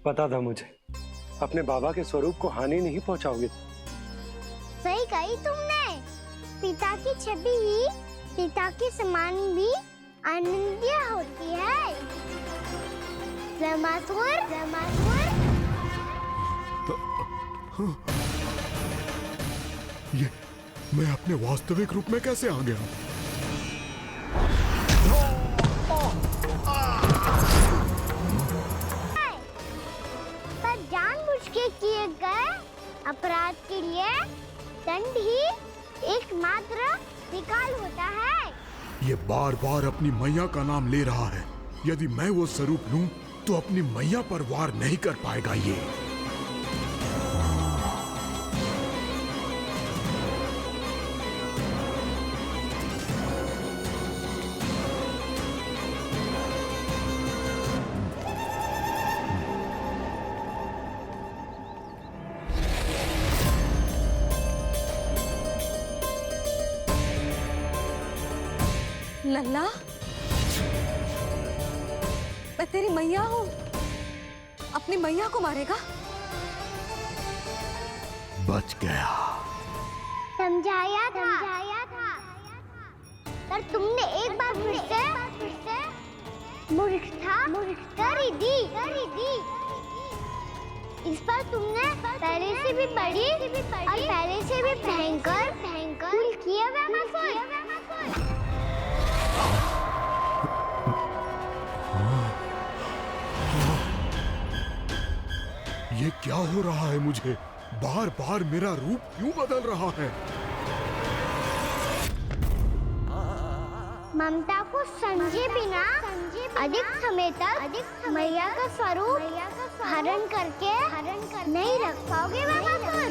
पता था मुझे, अपने बाबा के स्वरूप को हानि नहीं पहुंचाओगे। सही कही तुमने। पिता की छवि ही पिता के समान भी आनंदीय होती है। ब्रह्मासुर, ब्रह्मासुर। ये मैं अपने वास्तविक रूप में कैसे आ गया? पर जानबूझ के किए गए अपराध के लिए दंड ही एकमात्र विकल्प होता है। ये बार बार अपनी मैया का नाम ले रहा है। यदि मैं वो स्वरूप लूं तो अपनी मैया पर वार नहीं कर पाएगा ये। लल्ला, मैं तेरी मैया हूँ। अपनी मैया को मारेगा? बच गया। समझाया था। पर तुमने एक बार फिर से मूर्खता कर ही दी। इस पर तुमने पहले से भी बड़ी और पहले से भी भयंकर भूल किया ब्रह्मासुर। ये क्या हो रहा है मुझे? बार बार मेरा रूप क्यों बदल रहा है? ममता को समझे बिना अधिक समय तक मैया का स्वरूप हरण करके नहीं रख पाओगे ब्रह्मासुर।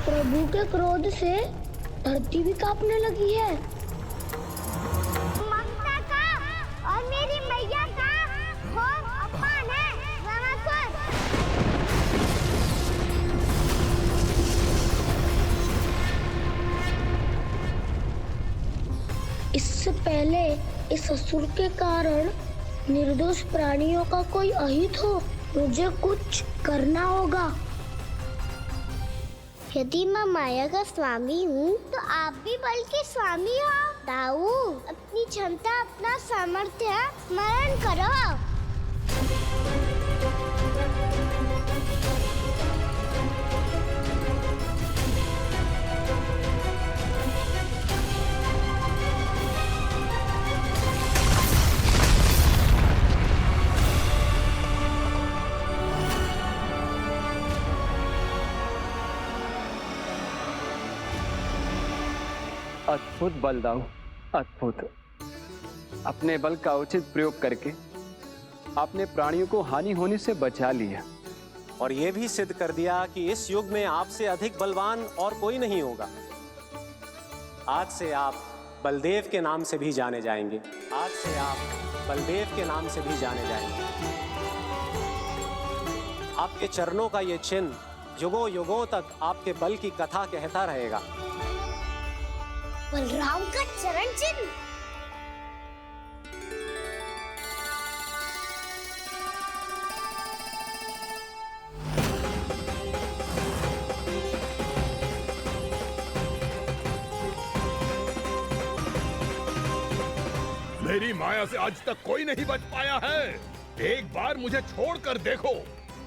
प्रभु के क्रोध से धरती भी कांपने लगी है। ममता का और मेरी मैया का घोर अपमान है ब्रह्मासुर। इससे पहले इस असुर के कारण निर्दोष प्राणियों का कोई अहित हो, मुझे कुछ करना होगा। यदि मैं माया का स्वामी हूँ तो आप भी बल के स्वामी हो। दाऊ, अपनी क्षमता, अपना सामर्थ्य स्मरण करो। अद्भुत बल दाऊ, अद्भुत। अपने बल का उचित प्रयोग करके आपने प्राणियों को हानि होने से बचा लिया और यह भी सिद्ध कर दिया कि इस युग में आपसे अधिक बलवान और कोई नहीं होगा। आज से आप बलदेव के नाम से भी जाने जाएंगे। आज से आप बलदेव के नाम से भी जाने जाएंगे। आपके चरणों का ये चिन्ह युगों युगों तक आपके बल की कथा कहता रहेगा। बलराम का चरण चिन्ह। मेरी माया से आज तक कोई नहीं बच पाया है। एक बार मुझे छोड़कर देखो,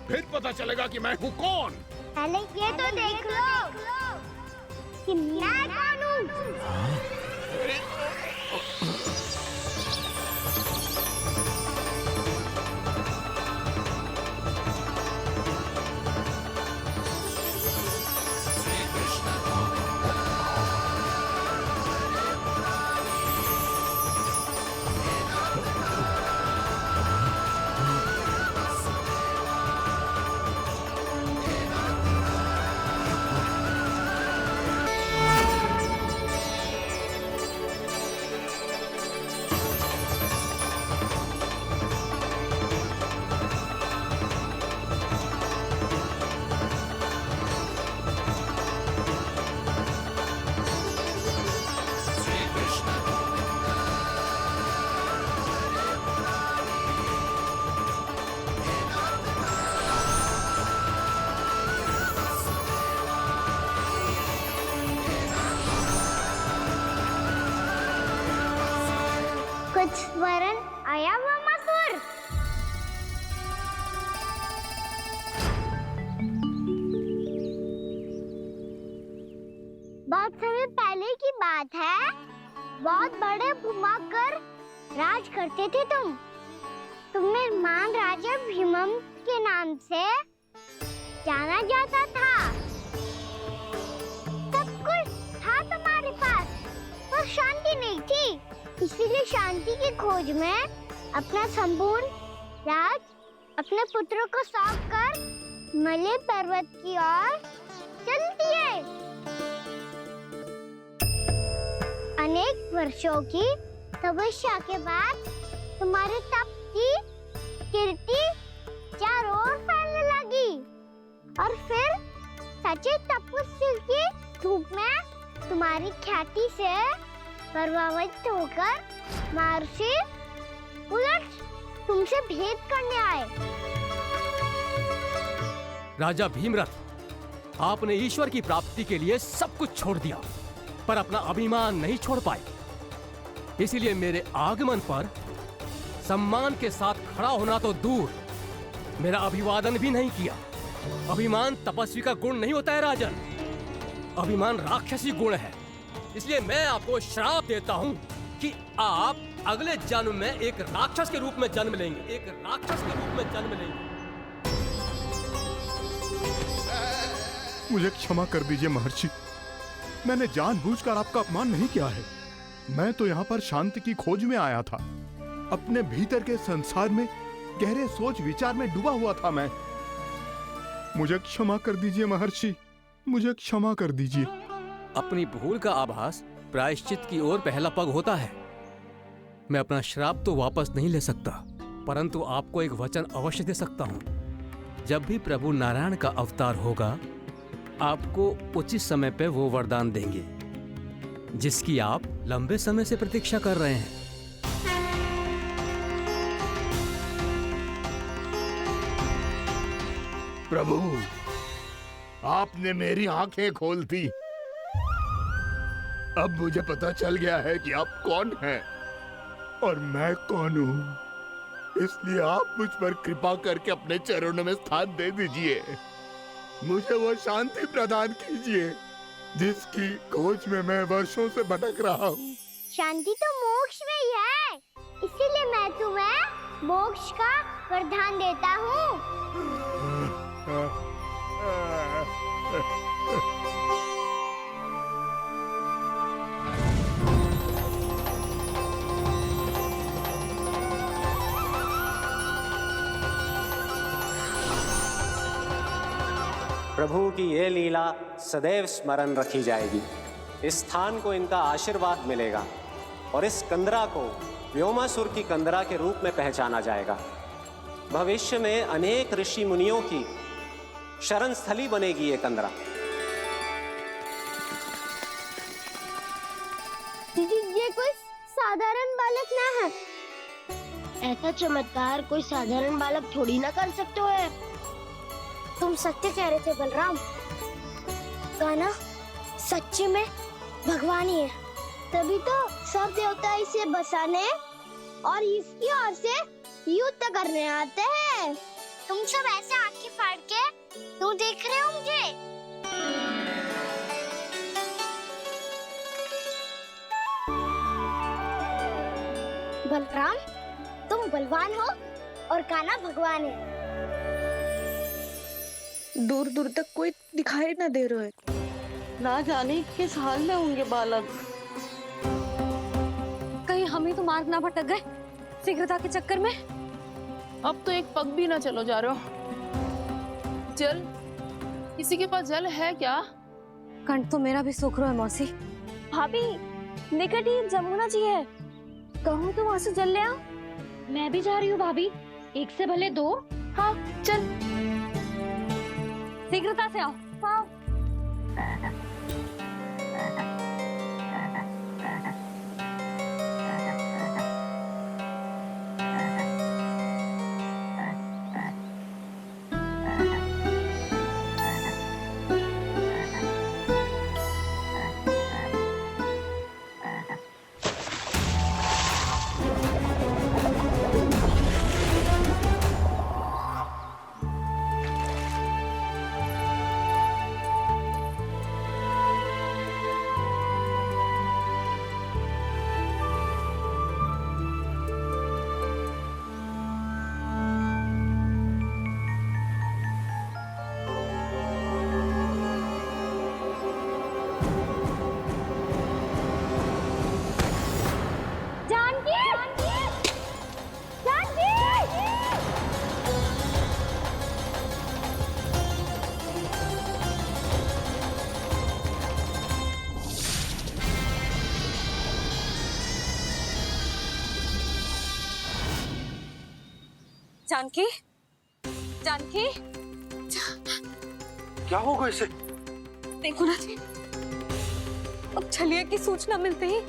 फिर पता चलेगा कि मैं हूँ कौन। पहले ये तो देख लो कि मैं कौन हूँ। वरन आया वामासुर। बहुत समय पहले की बात है, बहुत बड़े भूमाकर राज करते थे तुम्हें महान राजा भीमम के नाम से जाना जाता था। सब कुछ था तुम्हारे पास, पर शांति नहीं थी। इसीलिए शांति की खोज में अपना संपूर्ण राज अपने पुत्रों को सौंप कर मलय पर्वत की ओर चल दिए। अनेक वर्षों की तपस्या के बाद तुम्हारे तप की कीर्ति चारों ओर फैलने लगी और फिर सच्चे तपस्वी के रूप में तुम्हारी ख्याति से प्रभावित होकर महर्षि उलट तुमसे भेंट करने आए। राजा भीमरथ, आपने ईश्वर की प्राप्ति के लिए सब कुछ छोड़ दिया, पर अपना अभिमान नहीं छोड़ पाए। इसीलिए मेरे आगमन पर सम्मान के साथ खड़ा होना तो दूर, मेरा अभिवादन भी नहीं किया। अभिमान तपस्वी का गुण नहीं होता है राजन, अभिमान राक्षसी गुण है। इसलिए मैं आपको श्राप देता हूँ कि आप अगले जन्म में एक राक्षस के रूप में जन्म लेंगे, एक राक्षस के रूप में जन्म लेंगे। मुझे क्षमा कर दीजिए महर्षि, मैंने जानबूझकर आपका अपमान नहीं किया है। मैं तो यहाँ पर शांति की खोज में आया था। अपने भीतर के संसार में गहरे सोच विचार में डूबा हुआ था मैं। मुझे क्षमा कर दीजिए महर्षि, मुझे क्षमा कर दीजिए। अपनी भूल का आभास प्रायश्चित की ओर पहला पग होता है। मैं अपना श्राप तो वापस नहीं ले सकता, परंतु आपको एक वचन अवश्य दे सकता हूँ। जब भी प्रभु नारायण का अवतार होगा, आपको उचित समय पे वो वरदान देंगे जिसकी आप लंबे समय से प्रतीक्षा कर रहे हैं। प्रभु, आपने मेरी आंखें खोल दी। अब मुझे पता चल गया है कि आप कौन हैं और मैं कौन हूँ। इसलिए आप मुझ पर कृपा करके अपने चरणों में स्थान दे दीजिए। मुझे वो शांति प्रदान कीजिए जिसकी खोज में मैं वर्षों से भटक रहा हूँ। शांति तो मोक्ष में ही है, इसीलिए मैं तुम्हें मोक्ष का वरदान देता हूँ। प्रभु की ये लीला सदैव स्मरण रखी जाएगी। इस स्थान को इनका आशीर्वाद मिलेगा और इस कंदरा को व्योमासुर की कंदरा के रूप में पहचाना जाएगा। भविष्य में अनेक ऋषि मुनियों की शरण स्थली बनेगी ये कंदरा। दीदी, ये कोई साधारण बालक ना है। ऐसा चमत्कार कोई साधारण बालक थोड़ी ना कर सकते है। तुम सत्य कह रहे थे बलराम, कान्हा सच्ची में भगवान ही है। तभी तो सब देवता इसे बसाने और इसकी ओर से युद्ध करने आते हैं। तुम सब ऐसे आंखें फाड़ के क्यों देख रहे हो मुझे? बलराम, तुम बलवान हो और कान्हा भगवान है। दूर दूर तक कोई दिखाई ना दे रहा है। ना जाने किस हाल में होंगे बालक। कहीं हम ही तो मार्ग ना भटक गए शीघ्रता के चक्कर में। अब तो एक पग भी ना चलो जा रहे हो। जल, किसी के पास जल है क्या? कंठ तो मेरा भी सूख रहा है मौसी। भाभी, निकट ही जमुना जी है, कहूँ तो वहाँ से जल ले आओ। मैं भी जा रही हूँ भाभी, एक से भले दो। हाँ चल। शीघ्रता से आओ। हाँ। जानकी, जानकी, क्या होगा इसे? देखो ना जी, अब छलिया की सूचना मिलते ही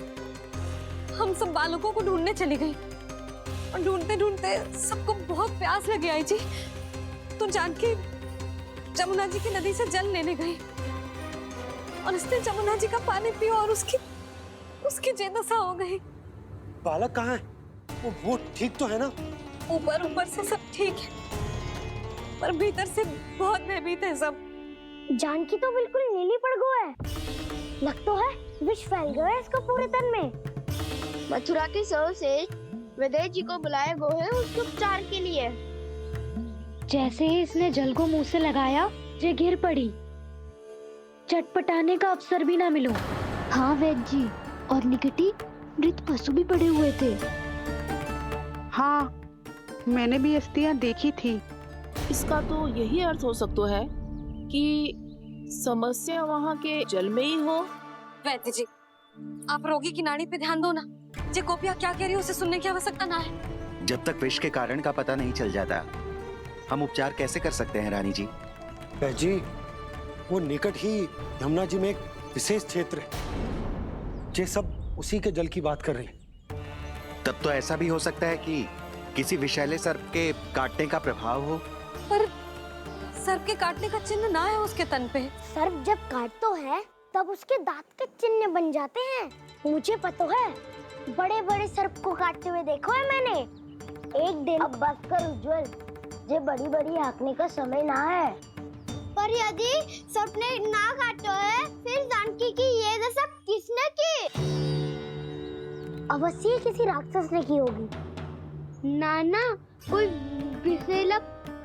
हम सब बालकों को ढूंढने चली गई और ढूंढते ढूंढते सबको बहुत प्यास लगी आई जी। तो जानकी जमुना जी की नदी से जल लेने गई और उसने जमुना जी का पानी पिया और उसकी जेदशा हो गई। बालक कहाँ है? वो ठीक तो है ना? ऊपर ऊपर से सब ठीक है, पर भीतर से बहुत भयभीत है सब। जानकी तो बिल्कुल नीली पड़ गया है। लग तो है विष फैल गया है इसको पूरे तन में। मथुरा के सर्वश्रेष्ठ विदेह जी को बुलाए गए हैं उसके उपचार के लिए। जैसे ही इसने जल को मुंह से लगाया, ये गिर पड़ी। चटपटाने का अवसर भी ना मिलो। हाँ वैद्य जी, और निकटी मृत पशु भी पड़े हुए थे। हाँ, मैंने भी अस्थियां देखी थी। इसका तो यही अर्थ हो सकता है कि समस्या वहाँ के जल में ही हो। वैद्य जी, आप रोगी की नाड़ी पे ध्यान दो ना। जे गोपिया क्या कह रही है उसे सुनने की आवश्यकता ना है। जब तक विष के कारण का पता नहीं चल जाता, हम उपचार कैसे कर सकते हैं रानी जी? जी, वो निकट ही यमुना जी में एक विशेष क्षेत्र है। ये सब उसी के जल की बात कर रहे हैं। तब तो ऐसा भी हो सकता है कि किसी विषैले सर्प के काटने का प्रभाव हो। पर सर्प के काटने का चिन्ह ना है उसके तन पे। सर्प जब काटता है तब उसके दांत के चिन्ह बन जाते हैं। मुझे पता है, बड़े बड़े सर्प को काटते हुए देखो है मैंने। एक दिन अब बस कर उज्जवल, ये बड़ी बड़ी हाँकने का समय ना है। पर यदि सर्प ने ना काटा है, फिर जानकी की ये दशा किसने की? अवश्य किसी राक्षस ने की होगी। नाना, कोई विषैला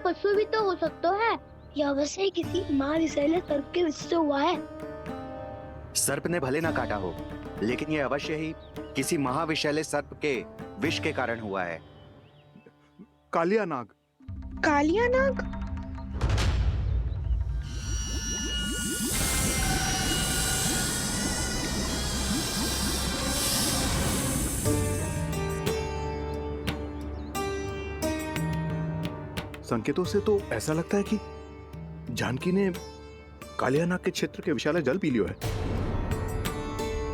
पशु भी तो हो सकता है। यह अवश्य किसी महाविषैले सर्प के विष से हुआ है। सर्प ने भले ना काटा हो, लेकिन यह अवश्य ही किसी महाविषैले सर्प के विष के कारण हुआ है। कालिया नाग। कालिया नाग? संकेतों से तो ऐसा लगता है कि जानकी ने कालिया नाग के क्षेत्र के विशाल जल पी लियो है।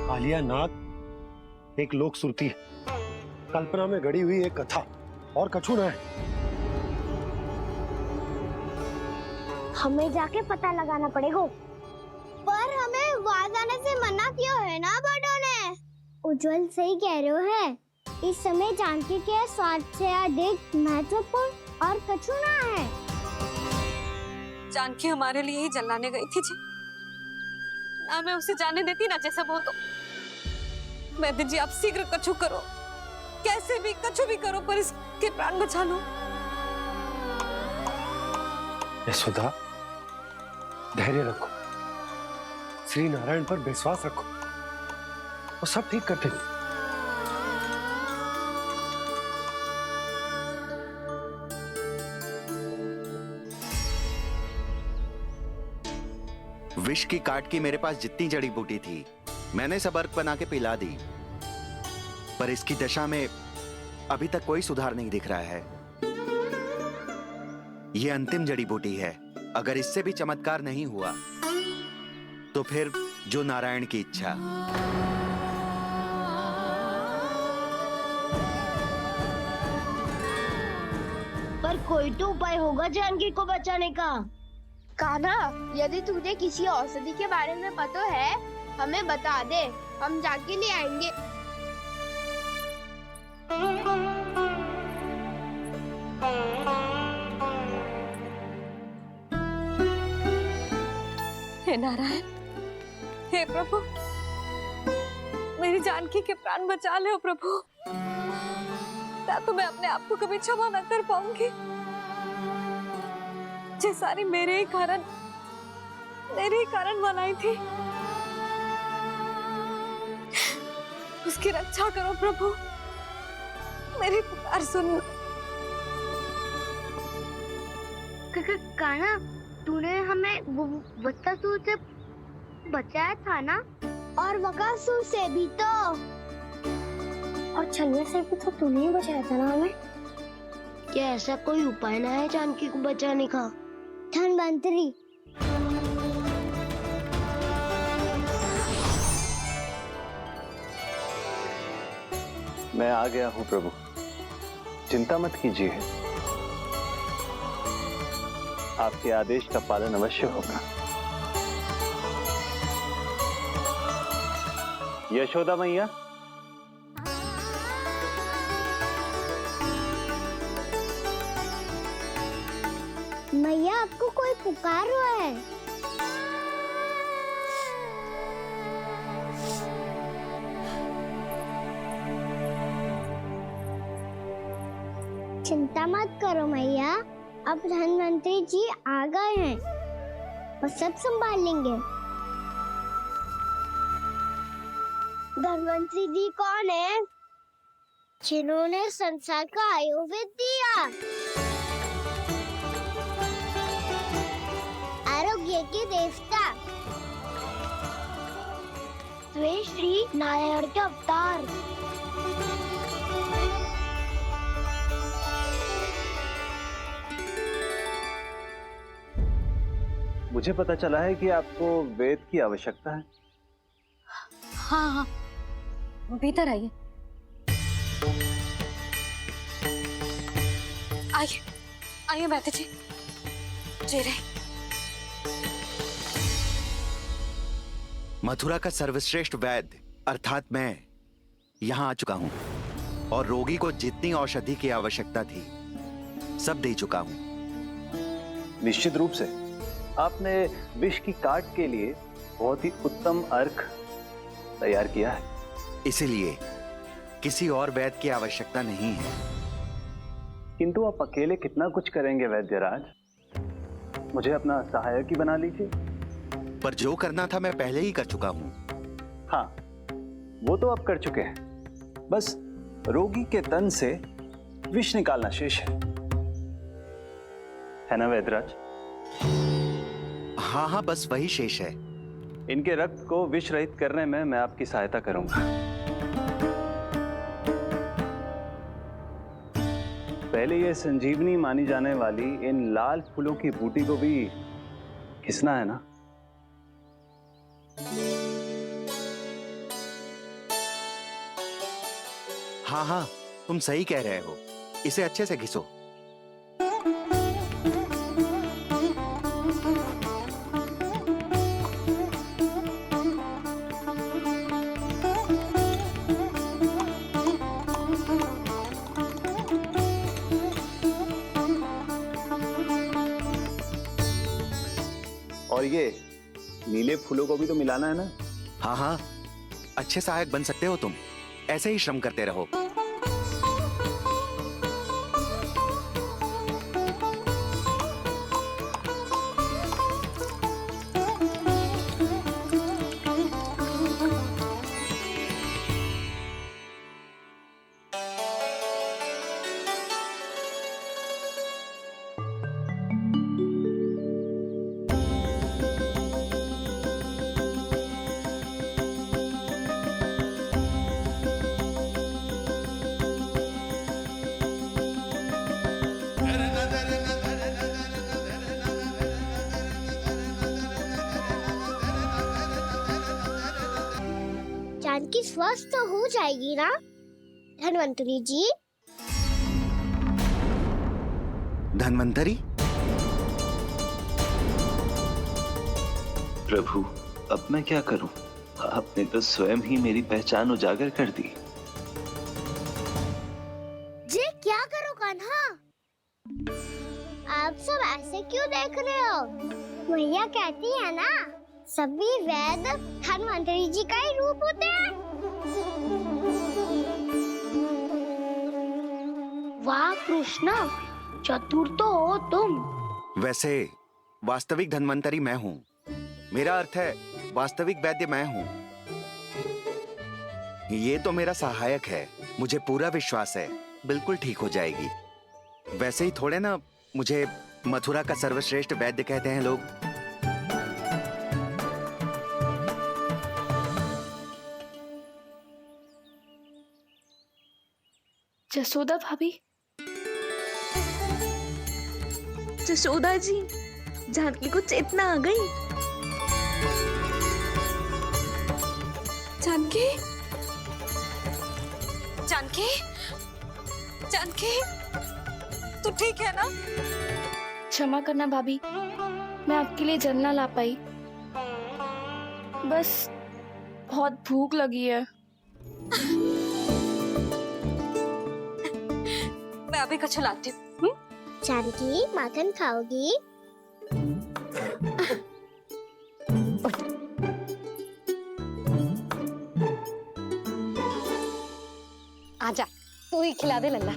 कालिया नाग एक लोक सुरती है, कल्पना में गढ़ी हुई एक कथा, और कछु ना है। हमें जाके पता लगाना पड़ेगा। पर हमें वहां जाने से मना क्यों है ना बड़ों ने? उज्जवल सही कह रहे हो है। इस समय जानकी के स्वार्थ से अधिक महत्वपूर्ण और कछु ना है। जानकी हमारे लिए ही जलाने गई थी जी। ना मैं उसे जाने देती ना जैसा वो तो। वैद्य जी, आप शीघ्र कछु करो, कैसे भी कछु भी करो, पर इसके प्राण बचा लो। यशोदा, धैर्य रखो, श्री नारायण पर विश्वास रखो, वो सब ठीक कर देंगे। विष की काट की मेरे पास जितनी जड़ी बूटी थी, मैंने सब अर्क बना के पिला दी, पर इसकी दशा में अभी तक कोई सुधार नहीं दिख रहा है। यह अंतिम जड़ी बूटी है। अगर इससे भी चमत्कार नहीं हुआ, तो फिर जो नारायण की इच्छा। पर कोई तो उपाय होगा जानकी को बचाने का। कान्हा, यदि तुझे किसी औषधि के बारे में पता है, हमें बता दे, हम जाके ले आएंगे। हे नारायण, हे प्रभु, मेरी जानकी के प्राण बचा ले प्रभु। या तो मैं अपने आप को कभी क्षमा न कर पाऊंगी। ये सारी मेरे ही कारण बनाई थी। उसकी रक्षा करो प्रभु, मेरी पुकार सुनो। कान्हा, तूने हमें वत्सासुर से बचाया था ना? और बकासुर से भी तो। और छलिया से भी तो तूने ही बचाया था ना हमें। क्या ऐसा कोई उपाय ना है जानकी को बचाने का? धनवंतरी, मैं आ गया हूं प्रभु, चिंता मत कीजिए, आपके आदेश का पालन अवश्य होगा। यशोदा मैया, मैया आपको कोई पुकार रहा है। चिंता मत करो मैया, अब धनवंतरी जी आ गए हैं और सब संभाल लेंगे। धनवंतरी जी कौन है? जिन्होंने संसार का आयुर्वेद दिया, आरोग्य के देवता, वे श्री नारायण के अवतार। मुझे पता चला है कि आपको वेद की आवश्यकता है। हाँ हाँ, भीतर आइए। आइए आइए बैठे जी। जी रहे। मथुरा का सर्वश्रेष्ठ वैद्य अर्थात मैं यहाँ आ चुका हूँ और रोगी को जितनी औषधि की आवश्यकता थी सब दे चुका हूँ। निश्चित रूप से आपने विष की काट के लिए बहुत ही उत्तम अर्क तैयार किया है, इसीलिए किसी और वैद्य की आवश्यकता नहीं है। किंतु आप अकेले कितना कुछ करेंगे वैद्यराज, मुझे अपना सहायक ही बना लीजिए। पर जो करना था मैं पहले ही कर चुका हूँ। हाँ, वो तो आप कर चुके हैं, बस रोगी के तन से विष निकालना शेष है ना वैद्यराज? हाँ हाँ, बस वही शेष है। इनके रक्त को विष रहित करने में मैं आपकी सहायता करूंगा। पहले ये संजीवनी मानी जाने वाली इन लाल फूलों की बूटी को भी घिसना है ना? हाँ हाँ, तुम सही कह रहे हो, इसे अच्छे से घिसो। और ये नीले फूलों को भी तो मिलाना है ना? हाँ हाँ, अच्छे सहायक बन सकते हो तुम, ऐसे ही श्रम करते रहो। जानकी स्वस्थ हो जाएगी ना धनवंतरी जी? धनवंतरी? प्रभु, अब मैं क्या करूं? आपने तो स्वयं ही मेरी पहचान उजागर कर दी। जी क्या करो कान्हा? आप सब ऐसे क्यों देख रहे हो? मैया कहती है ना, सभी वैद्य धनवंतरी जी का ही रूप होते हैं। वाह कृष्णा, चतुर तो हो तुम। वैसे वास्तविक धन्वंतरी मैं हूँ, मेरा अर्थ है वास्तविक वैद्य मैं हूँ। ये तो मेरा सहायक है, मुझे पूरा विश्वास है बिल्कुल ठीक हो जाएगी। वैसे ही थोड़े ना मुझे मथुरा का सर्वश्रेष्ठ वैद्य कहते हैं लोग। जसोदा भाभी, जशोदा जी, जानकी को चेतना आ गई। जानकी, जानकी, जानकी, तू ठीक है ना? क्षमा करना भाभी, मैं आपके लिए जल ना ला पाई। बस बहुत भूख लगी है। मैं अभी कुछ लाती हूँ। जानकी, माखन खाओगी? आजा, तू ही खिला दे लल्ला।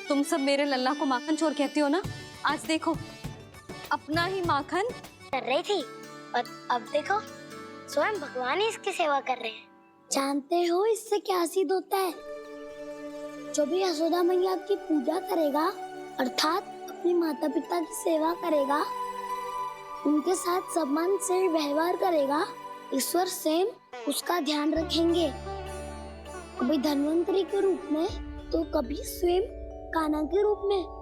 तुम सब मेरे लल्ला को माखन चोर कहते हो ना? आज देखो, अपना ही माखन कर रही थी और अब देखो स्वयं भगवान ही इसकी सेवा कर रहे हैं। जानते हो इससे क्या सिद्ध होता है? जो भी यशोदा मैया की पूजा करेगा, अर्थात अपने माता पिता की सेवा करेगा, उनके साथ सम्मान से व्यवहार करेगा, ईश्वर स्वयं उसका ध्यान रखेंगे। कभी धन्वंतरी के रूप में तो कभी स्वयं कान्हा के रूप में।